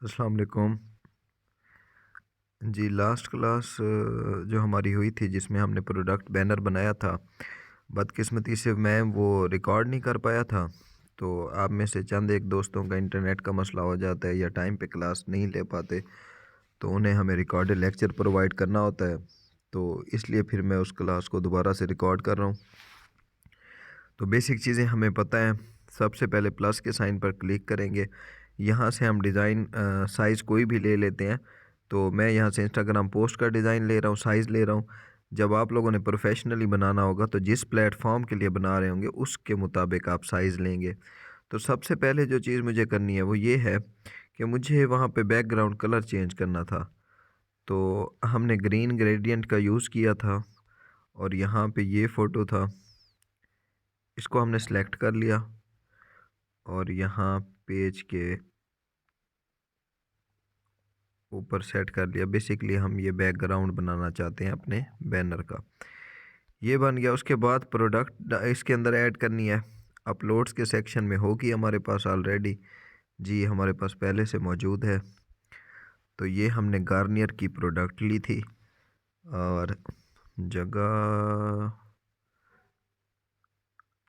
अस्सलाम वालेकुम। जी, last class जो हमारी हुई थी जिसमें हमने प्रोडक्ट बैनर बनाया था, बदकिस्मती से मैं वो रिकॉर्ड नहीं कर पाया था। तो आप में से चंद एक दोस्तों का इंटरनेट का मसला हो जाता है या टाइम पे क्लास नहीं ले पाते, तो उन्हें हमें रिकॉर्डेड लेक्चर प्रोवाइड करना होता है। तो इसलिए फिर मैं उस क्लास को दोबारा से रिकॉर्ड कर रहा हूँ। तो बेसिक चीज़ें हमें पता है। सबसे पहले प्लस के साइन पर क्लिक करेंगे। यहाँ से हम डिज़ाइन साइज़ कोई भी ले लेते हैं। तो मैं यहाँ से इंस्टाग्राम पोस्ट का डिज़ाइन ले रहा हूँ, साइज़ ले रहा हूँ। जब आप लोगों ने प्रोफेशनली बनाना होगा तो जिस प्लेटफॉर्म के लिए बना रहे होंगे उसके मुताबिक आप साइज़ लेंगे। तो सबसे पहले जो चीज़ मुझे करनी है वो ये है कि मुझे वहाँ पे बैकग्राउंड कलर चेंज करना था। तो हमने ग्रीन ग्रेडियंट का यूज़ किया था और यहाँ पे ये फ़ोटो था। इसको हमने सेलेक्ट कर लिया और यहाँ पेज के ऊपर सेट कर लिया। बेसिकली हम ये बैकग्राउंड बनाना चाहते हैं अपने बैनर का। ये बन गया। उसके बाद प्रोडक्ट इसके अंदर ऐड करनी है। अपलोड्स के सेक्शन में होगी हमारे पास ऑलरेडी। जी, हमारे पास पहले से मौजूद है। तो ये हमने गार्नियर की प्रोडक्ट ली थी और जगह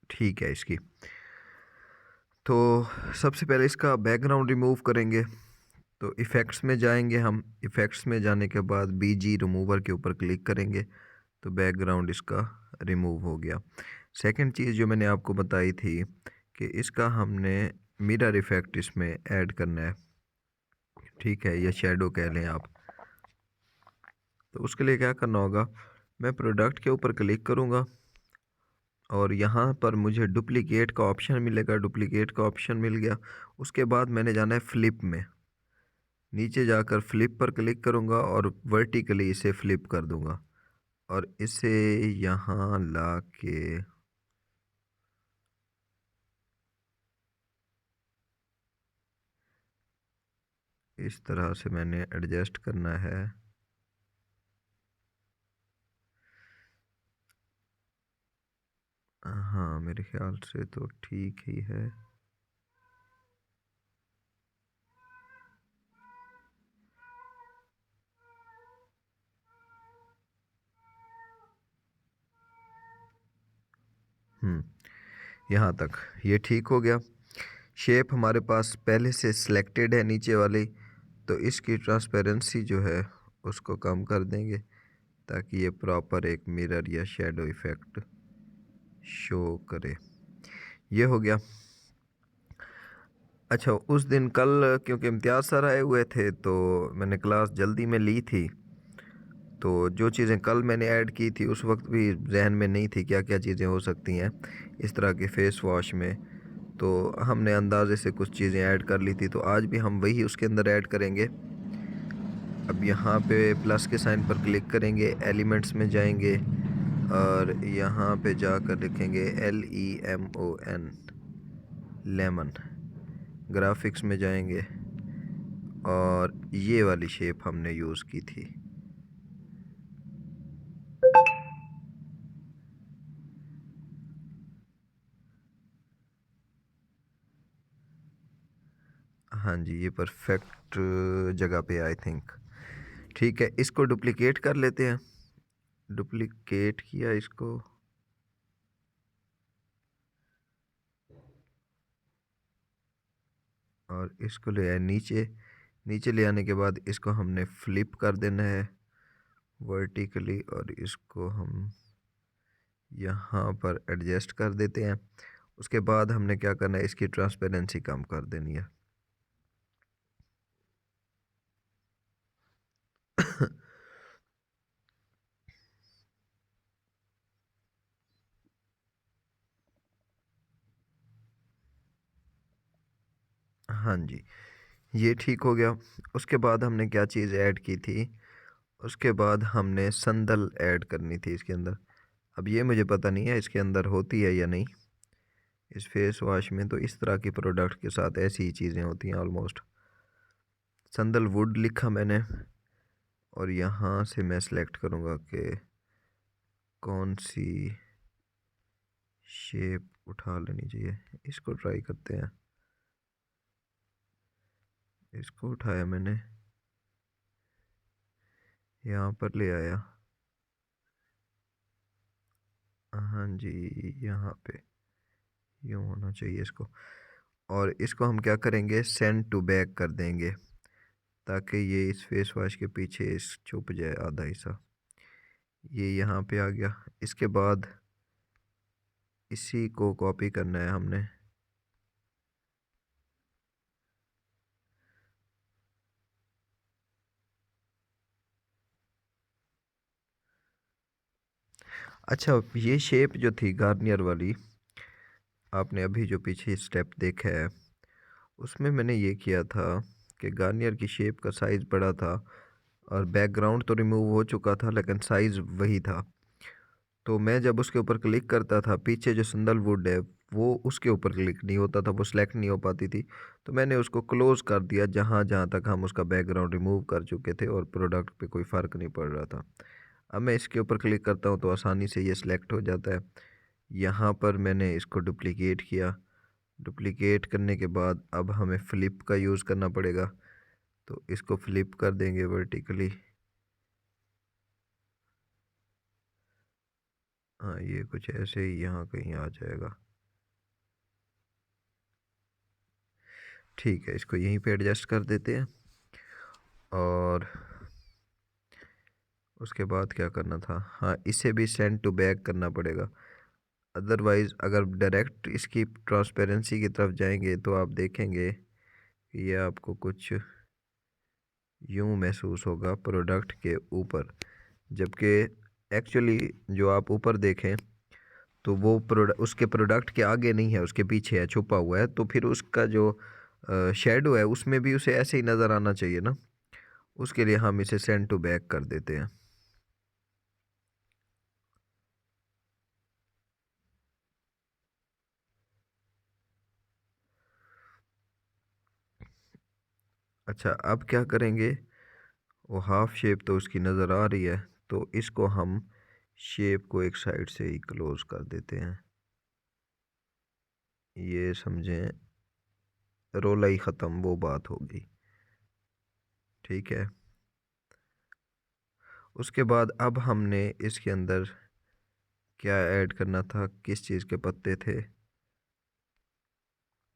ठीक है इसकी। तो सबसे पहले इसका बैकग्राउंड रिमूव करेंगे। तो इफ़ेक्ट्स में जाएंगे हम। इफ़ेक्ट्स में जाने के बाद बीजी रिमूवर के ऊपर क्लिक करेंगे तो बैकग्राउंड इसका रिमूव हो गया। सेकंड चीज़ जो मैंने आपको बताई थी कि इसका हमने मिरर इफ़ेक्ट इसमें ऐड करना है, ठीक है, या शैडो कह लें आप। तो उसके लिए क्या करना होगा, मैं प्रोडक्ट के ऊपर क्लिक करूँगा और यहाँ पर मुझे डुप्लिकेट का ऑप्शन मिलेगा। डुप्लिकेट का ऑप्शन मिल गया। उसके बाद मैंने जाना है फ्लिप में। नीचे जाकर फ्लिप पर क्लिक करूँगा और वर्टिकली इसे फ्लिप कर दूँगा और इसे यहाँ ला के इस तरह से मैंने एडजस्ट करना है। हाँ, मेरे ख्याल से तो ठीक ही है। यहाँ तक ये ठीक हो गया। शेप हमारे पास पहले से सिलेक्टेड है नीचे वाली, तो इसकी ट्रांसपेरेंसी जो है उसको कम कर देंगे ताकि ये प्रॉपर एक मिरर या शैडो इफ़ेक्ट शो करे। ये हो गया। अच्छा, उस दिन कल क्योंकि इम्तियाज़ सर आए हुए थे तो मैंने क्लास जल्दी में ली थी। तो जो चीज़ें कल मैंने ऐड की थी उस वक्त भी जहन में नहीं थी क्या क्या चीज़ें हो सकती हैं इस तरह के फ़ेस वॉश में। तो हमने अंदाज़े से कुछ चीज़ें ऐड कर ली थी, तो आज भी हम वही उसके अंदर ऐड करेंगे। अब यहाँ पे प्लस के साइन पर क्लिक करेंगे, एलिमेंट्स में जाएंगे और यहाँ पे जाकर लिखेंगे LEMON, लेमन। ग्राफिक्स में जाएंगे और ये वाली शेप हमने यूज़ की थी। हाँ जी, ये परफेक्ट जगह पे आई थिंक। ठीक है, इसको डुप्लिकेट कर लेते हैं। डुप्लिकेट किया इसको और इसको ले आए नीचे। नीचे ले आने के बाद इसको हमने फ्लिप कर देना है वर्टिकली और इसको हम यहाँ पर एडजस्ट कर देते हैं। उसके बाद हमने क्या करना है, इसकी ट्रांसपेरेंसी कम कर देनी है। हाँ जी, ये ठीक हो गया। उसके बाद हमने क्या चीज़ ऐड की थी, उसके बाद हमने संदल ऐड करनी थी इसके अंदर। अब ये मुझे पता नहीं है इसके अंदर होती है या नहीं। इस फेस वॉश में तो इस तरह की प्रोडक्ट के साथ ऐसी ही चीज़ें होती हैं ऑलमोस्ट। संदलवुड लिखा मैंने और यहाँ से मैं सेलेक्ट करूँगा कि कौन सी शेप उठा लेनी चाहिए। इसको ट्राई करते हैं। इसको उठाया मैंने, यहाँ पर ले आया। हाँ जी, यहाँ पे यूँ होना चाहिए इसको। और इसको हम क्या करेंगे, सेंड टू बैक कर देंगे, ताकि ये इस फेस वॉश के पीछे इस छुप जाए आधा हिस्सा। ये यहाँ पे आ गया। इसके बाद इसी को कॉपी करना है हमने। अच्छा, ये शेप जो थी गार्नियर वाली, आपने अभी जो पीछे स्टेप देखा है, उसमें मैंने ये किया था कि गार्नियर की शेप का साइज़ बड़ा था और बैकग्राउंड तो रिमूव हो चुका था लेकिन साइज़ वही था। तो मैं जब उसके ऊपर क्लिक करता था, पीछे जो संदलवुड है वो उसके ऊपर क्लिक नहीं होता था, वो सिलेक्ट नहीं हो पाती थी। तो मैंने उसको क्लोज़ कर दिया जहाँ जहाँ तक हम उसका बैकग्राउंड रिमूव कर चुके थे और प्रोडक्ट पे कोई फ़र्क नहीं पड़ रहा था। अब मैं इसके ऊपर क्लिक करता हूँ तो आसानी से ये सिलेक्ट हो जाता है। यहाँ पर मैंने इसको डुप्लिकेट किया। डुप्लिकेट करने के बाद अब हमें फ़्लिप का यूज़ करना पड़ेगा। तो इसको फ़्लिप कर देंगे वर्टिकली। हाँ, ये कुछ ऐसे ही यहाँ कहीं आ जाएगा। ठीक है, इसको यहीं पे एडजस्ट कर देते हैं। और उसके बाद क्या करना था, हाँ इसे भी सेंड टू बैक करना पड़ेगा। अदरवाइज़ अगर डायरेक्ट इसकी ट्रांसपेरेंसी की तरफ जाएंगे तो आप देखेंगे कि ये आपको कुछ यूँ महसूस होगा प्रोडक्ट के ऊपर, जबकि एक्चुअली जो आप ऊपर देखें तो वो उसके प्रोडक्ट के आगे नहीं है, उसके पीछे है, छुपा हुआ है। तो फिर उसका जो शेडो है उसमें भी उसे ऐसे ही नज़र आना चाहिए ना। उसके लिए हम इसे सेंड टू बैक कर देते हैं। अच्छा, अब क्या करेंगे, वो हाफ शेप तो उसकी नज़र आ रही है, तो इसको हम शेप को एक साइड से ही क्लोज़ कर देते हैं। ये समझें रोला ही ख़त्म, वो बात हो गई। ठीक है। उसके बाद अब हमने इसके अंदर क्या ऐड करना था, किस चीज़ के पत्ते थे,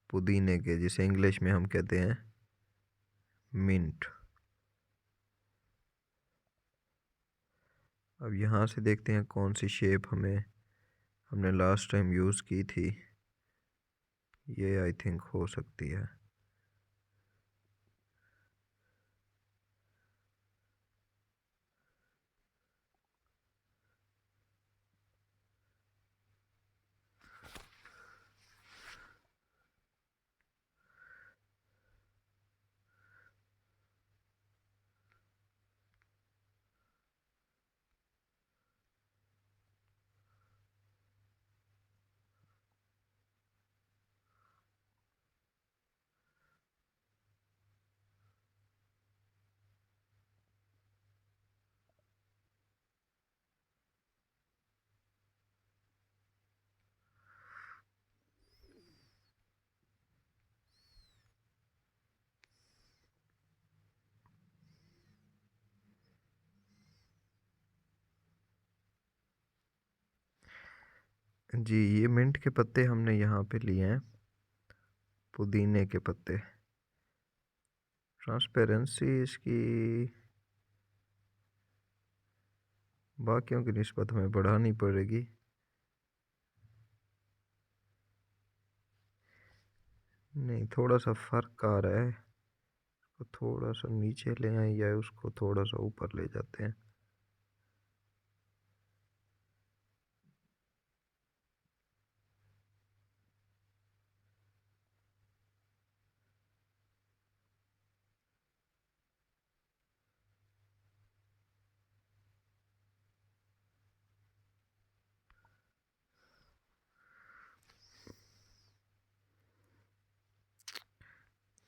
पुदीने के, जिसे इंग्लिश में हम कहते हैं मिंट। अब यहाँ से देखते हैं कौन सी शेप हमने लास्ट टाइम यूज़ की थी। ये आई थिंक हो सकती है। जी, ये मिंट के पत्ते हमने यहाँ पे लिए हैं, पुदीने के पत्ते। ट्रांसपेरेंसी इसकी बाकियों की निस्बत हमें बढ़ानी पड़ेगी। नहीं, थोड़ा सा फ़र्क आ रहा है, तो थोड़ा सा नीचे ले आए या उसको थोड़ा सा ऊपर ले जाते हैं।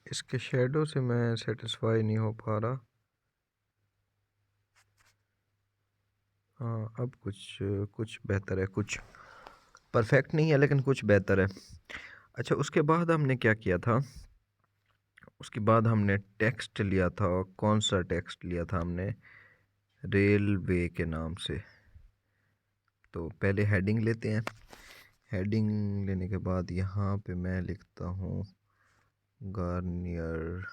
इसके शेडो से मैं सेटिस्फाई नहीं हो पा रहा। हाँ, अब कुछ कुछ बेहतर है, कुछ परफेक्ट नहीं है लेकिन कुछ बेहतर है। अच्छा, उसके बाद हमने क्या किया था, उसके बाद हमने टेक्स्ट लिया था, और कौन सा टेक्स्ट लिया था हमने, रेलवे के नाम से। तो पहले हेडिंग लेते हैं। हेडिंग लेने के बाद यहाँ पे मैं लिखता हूँ गार्नियर,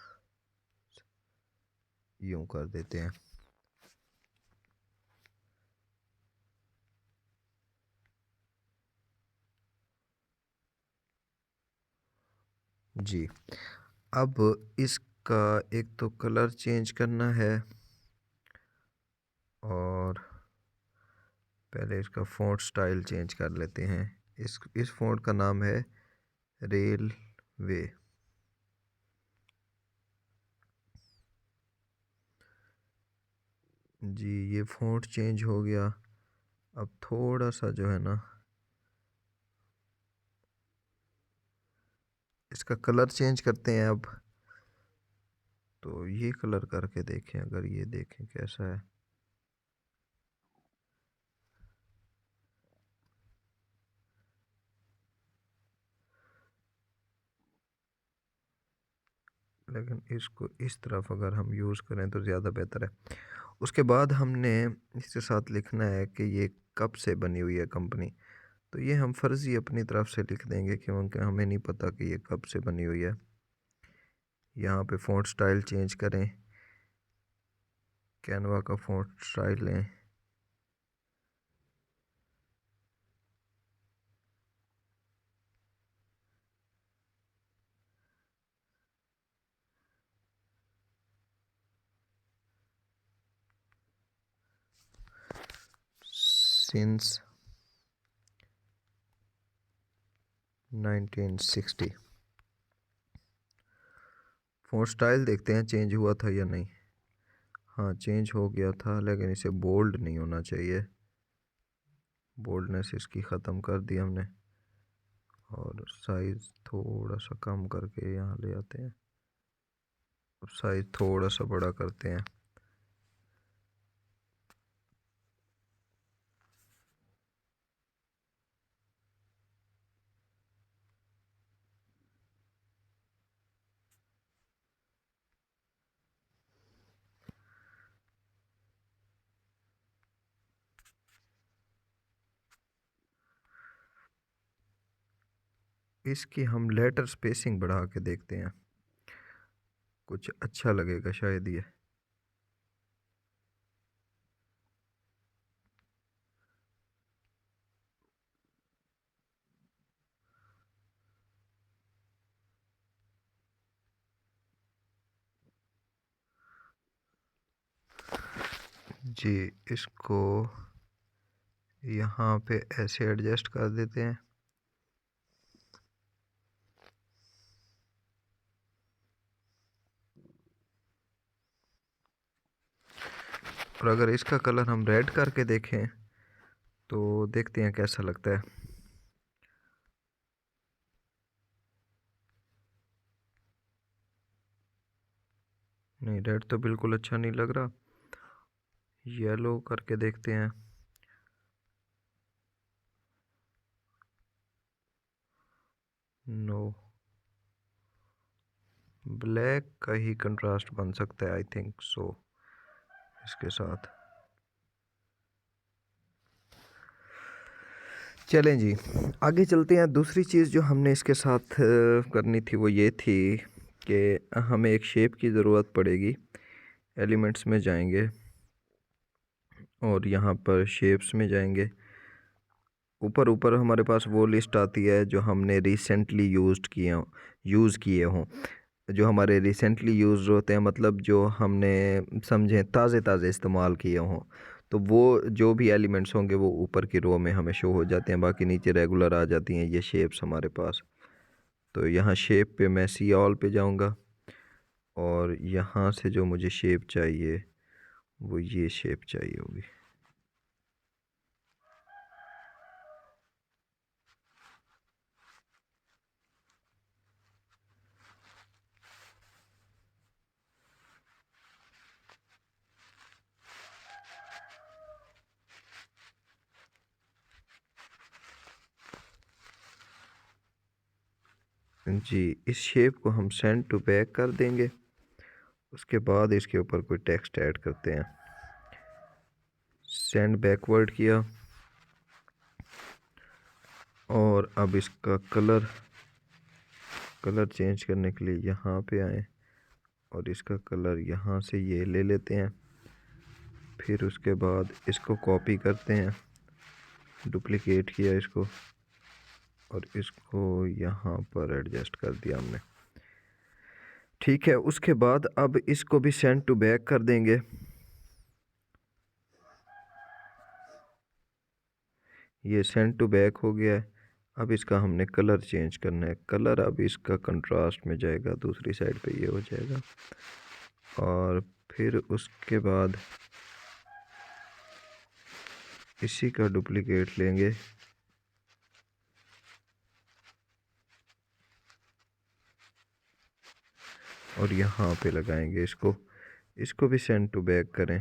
यूँ कर देते हैं। जी, अब इसका एक तो कलर चेंज करना है, और पहले इसका फ़ॉन्ट स्टाइल चेंज कर लेते हैं। इस फ़ॉन्ट का नाम है रेलवे। जी, ये फ़ॉन्ट चेंज हो गया। अब थोड़ा सा जो है ना, इसका कलर चेंज करते हैं अब। तो ये कलर करके देखें, अगर ये देखें कैसा है। लेकिन इसको इस तरफ अगर हम यूज़ करें तो ज़्यादा बेहतर है। उसके बाद हमने इसके साथ लिखना है कि ये कब से बनी हुई है कंपनी। तो ये हम फ़र्ज़ी अपनी तरफ से लिख देंगे, क्योंकि हमें नहीं पता कि ये कब से बनी हुई है। यहाँ पे फ़ॉन्ट स्टाइल चेंज करें, कैनवा का फ़ॉन्ट स्टाइल लें। सिंस 1960। फ़ॉन्ट स्टाइल देखते हैं चेंज हुआ था या नहीं। हाँ, चेंज हो गया था, लेकिन इसे बोल्ड नहीं होना चाहिए। बोल्डनेस इसकी ख़त्म कर दी हमने, और साइज़ थोड़ा सा कम करके यहाँ ले आते हैं। अब साइज़ थोड़ा सा बड़ा करते हैं। इसकी हम लेटर स्पेसिंग बढ़ा के देखते हैं, कुछ अच्छा लगेगा शायद ये। जी, इसको यहाँ पे ऐसे एडजस्ट कर देते हैं। और अगर इसका कलर हम रेड करके देखें तो देखते हैं कैसा लगता है। नहीं, रेड तो बिल्कुल अच्छा नहीं लग रहा। येलो करके देखते हैं। नो, ब्लैक का ही कंट्रास्ट बन सकता है, आई थिंक सो, इसके साथ। चलें जी, आगे चलते हैं। दूसरी चीज़ जो हमने इसके साथ करनी थी वो ये थी कि हमें एक शेप की ज़रूरत पड़ेगी। एलिमेंट्स में जाएंगे और यहाँ पर शेप्स में जाएंगे। ऊपर ऊपर हमारे पास वो लिस्ट आती है जो हमने रिसेंटली यूज़ किए हों। जो हमारे रिसेंटली यूज़ होते हैं, मतलब जो हमने समझें ताज़े ताज़े इस्तेमाल किए हों, तो वो जो भी एलिमेंट्स होंगे वो ऊपर की रो में हमें शो हो जाते हैं। बाकी नीचे रेगुलर आ जाती हैं ये शेप्स हमारे पास। तो यहाँ शेप पे मैं सी ऑल पे जाऊँगा, और यहाँ से जो मुझे शेप चाहिए वो ये शेप चाहिए होगी। जी, इस शेप को हम सेंड टू बैक कर देंगे। उसके बाद इसके ऊपर कोई टेक्स्ट ऐड करते हैं। सेंड बैकवर्ड किया और अब इसका कलर चेंज करने के लिए यहाँ पे आए और इसका कलर यहाँ से ये ले लेते हैं। फिर उसके बाद इसको कॉपी करते हैं, डुप्लिकेट किया इसको और इसको यहाँ पर एडजस्ट कर दिया हमने। ठीक है, उसके बाद अब इसको भी सेंड टू बैक कर देंगे। ये सेंड टू बैक हो गया है। अब इसका हमने कलर चेंज करना है। कलर अब इसका कंट्रास्ट में जाएगा, दूसरी साइड पे ये हो जाएगा। और फिर उसके बाद इसी का डुप्लीकेट लेंगे और यहाँ पे लगाएंगे इसको भी सेंड टू बैक करें।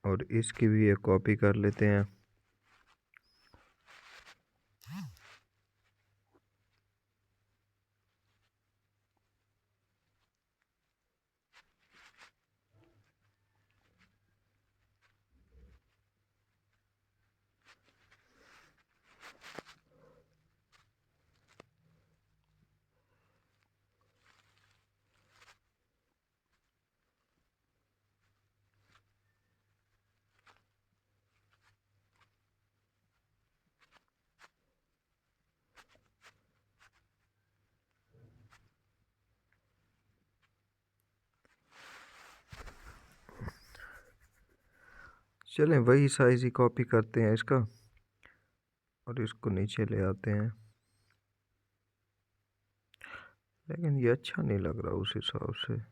और इसकी भी एक कॉपी कर लेते हैं। चलें, वही साइज़ ही कॉपी करते हैं इसका और इसको नीचे ले आते हैं। लेकिन ये अच्छा नहीं लग रहा उस हिसाब से।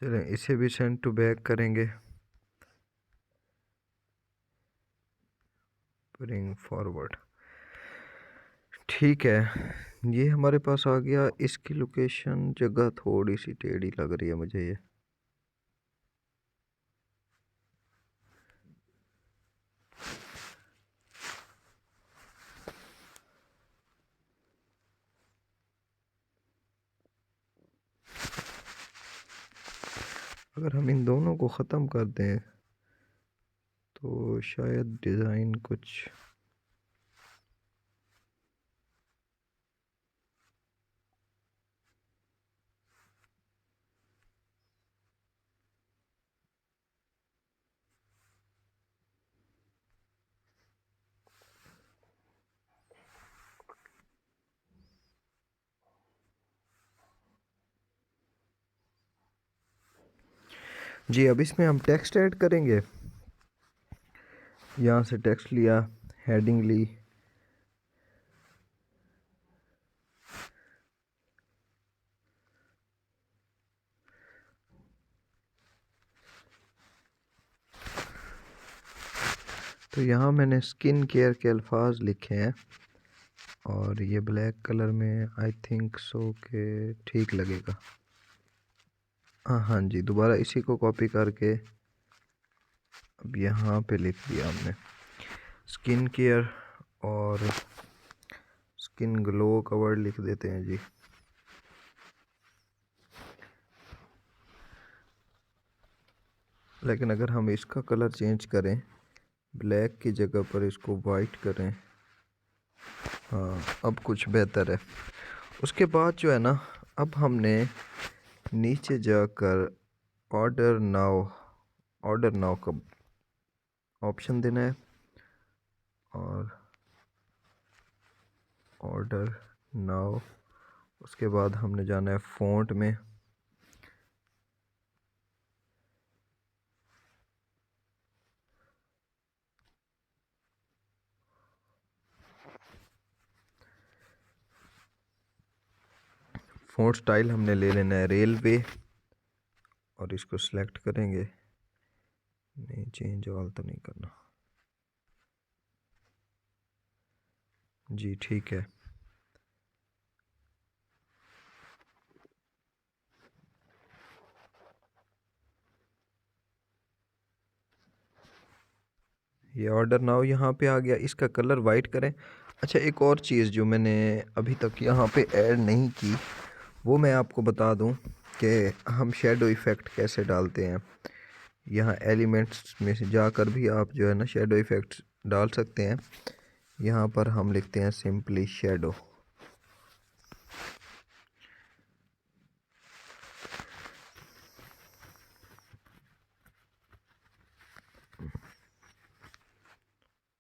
चलें, इसे भी सेंड टू बैक करेंगे। Bring forward. ठीक है, ये हमारे पास आ गया। इसकी लोकेशन जगह थोड़ी सी टेढ़ी लग रही है मुझे ये। अगर हम इन दोनों को ख़त्म कर दें तो शायद डिज़ाइन कुछ जी। अब इसमें हम टेक्स्ट ऐड करेंगे। यहाँ से टेक्स्ट लिया, हेडिंग ली, तो यहाँ मैंने स्किन केयर के अल्फाज लिखे हैं और ये ब्लैक कलर में आई थिंक सो के ठीक लगेगा। हाँ जी, दोबारा इसी को कॉपी करके अब यहाँ पे लिख दिया हमने स्किन केयर और स्किन ग्लो कवर लिख देते हैं जी। लेकिन अगर हम इसका कलर चेंज करें, ब्लैक की जगह पर इसको वाइट करें, हाँ अब कुछ बेहतर है। उसके बाद जो है ना, अब हमने नीचे जाकर ऑर्डर नाउ का ऑप्शन देना है और ऑर्डर नाउ। उसके बाद हमने जाना है फ़ॉन्ट में, फ़ॉन्ट स्टाइल हमने ले लेना है रेलवे और इसको सिलेक्ट करेंगे। नहीं, चेंज ऑल तो नहीं करना जी, ठीक है। ये ऑर्डर नाउ यहाँ पे आ गया, इसका कलर वाइट करें। अच्छा, एक और चीज़ जो मैंने अभी तक यहाँ पे ऐड नहीं की वो मैं आपको बता दूँ कि हम शेडो इफ़ेक्ट कैसे डालते हैं। यहाँ एलिमेंट्स में से जाकर भी आप जो है ना शेडो इफ़ेक्ट्स डाल सकते हैं। यहाँ पर हम लिखते हैं सिंपली शेडो।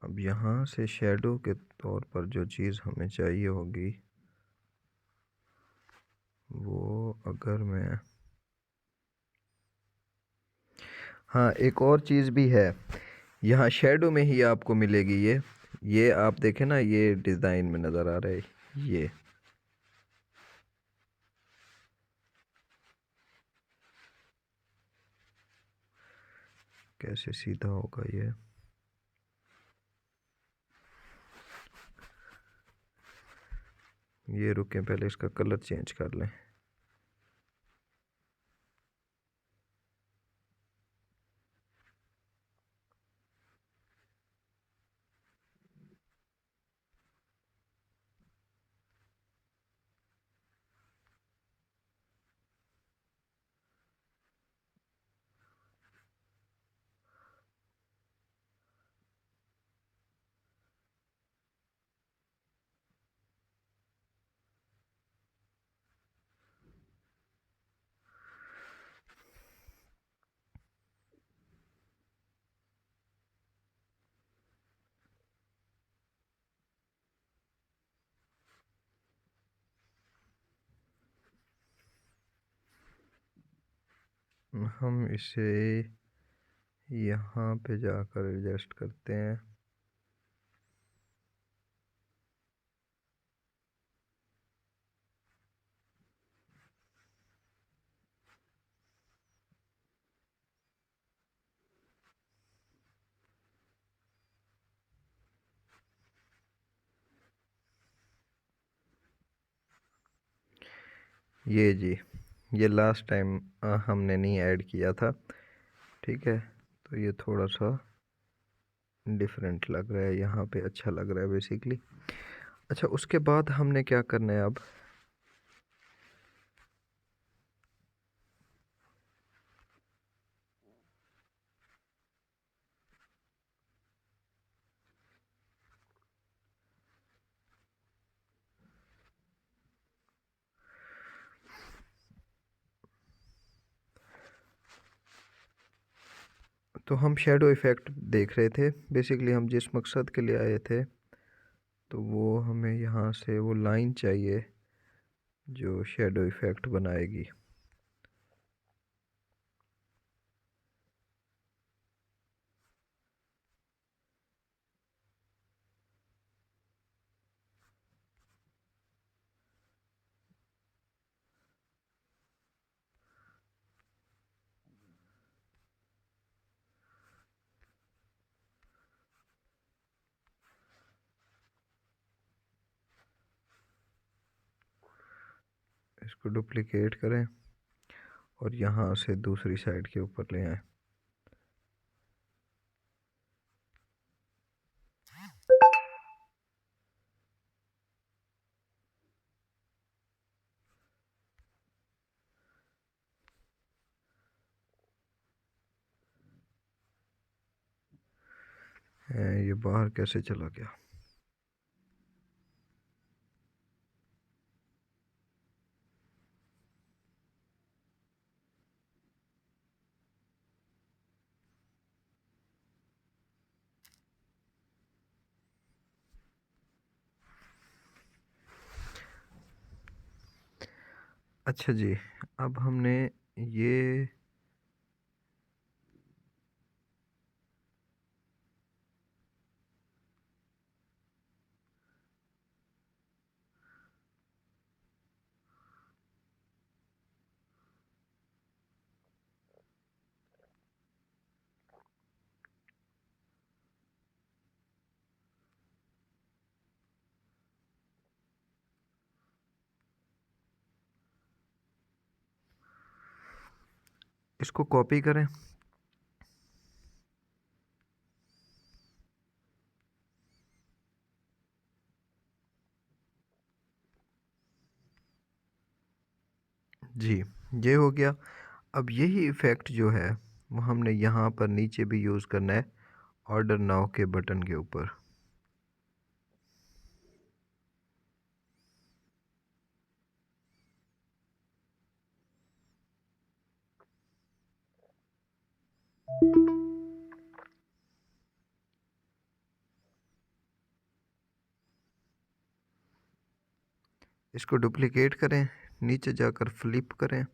अब यहाँ से शेडो के तौर पर जो चीज़ हमें चाहिए होगी वो, अगर मैं, हाँ एक और चीज़ भी है यहाँ शेडो में ही आपको मिलेगी। ये आप देखें ना, ये डिज़ाइन में नज़र आ रहा है, ये कैसे सीधा होगा ये रुकें, पहले इसका कलर चेंज कर लें। हम इसे यहाँ पे जाकर एडजस्ट करते हैं। ये जी, ये लास्ट टाइम हमने नहीं ऐड किया था, ठीक है, तो ये थोड़ा सा डिफरेंट लग रहा है यहाँ पे, अच्छा लग रहा है बेसिकली। अच्छा, उसके बाद हमने क्या करना है अब, तो हम शेडो इफ़ेक्ट देख रहे थे बेसिकली, हम जिस मकसद के लिए आए थे, तो वो हमें यहाँ से वो लाइन चाहिए जो शेडो इफ़ेक्ट बनाएगी। इसको डुप्लिकेट करें और यहाँ से दूसरी साइड के ऊपर ले आएं। ये बाहर कैसे चला गया? अच्छा जी, अब हमने ये इसको कॉपी करें, जी ये हो गया। अब यही इफ़ेक्ट जो है वो हमने यहाँ पर नीचे भी यूज़ करना है, ऑर्डर नाउ के बटन के ऊपर। इसको डुप्लिकेट करें, नीचे जाकर फ्लिप करें,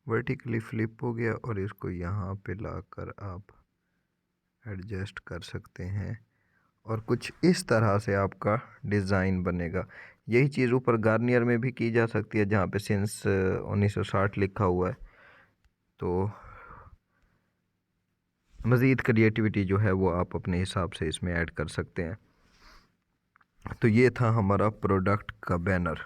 वर्टिकली फ्लिप हो गया और इसको यहाँ पे लाकर आप एडजस्ट कर सकते हैं और कुछ इस तरह से आपका डिज़ाइन बनेगा। यही चीज़ ऊपर गार्नियर में भी की जा सकती है जहाँ पे सिंस 1960 लिखा हुआ है। तो मज़ीद क्रिएटिविटी जो है वो आप अपने हिसाब से इसमें ऐड कर सकते हैं। तो ये था हमारा प्रोडक्ट का बैनर।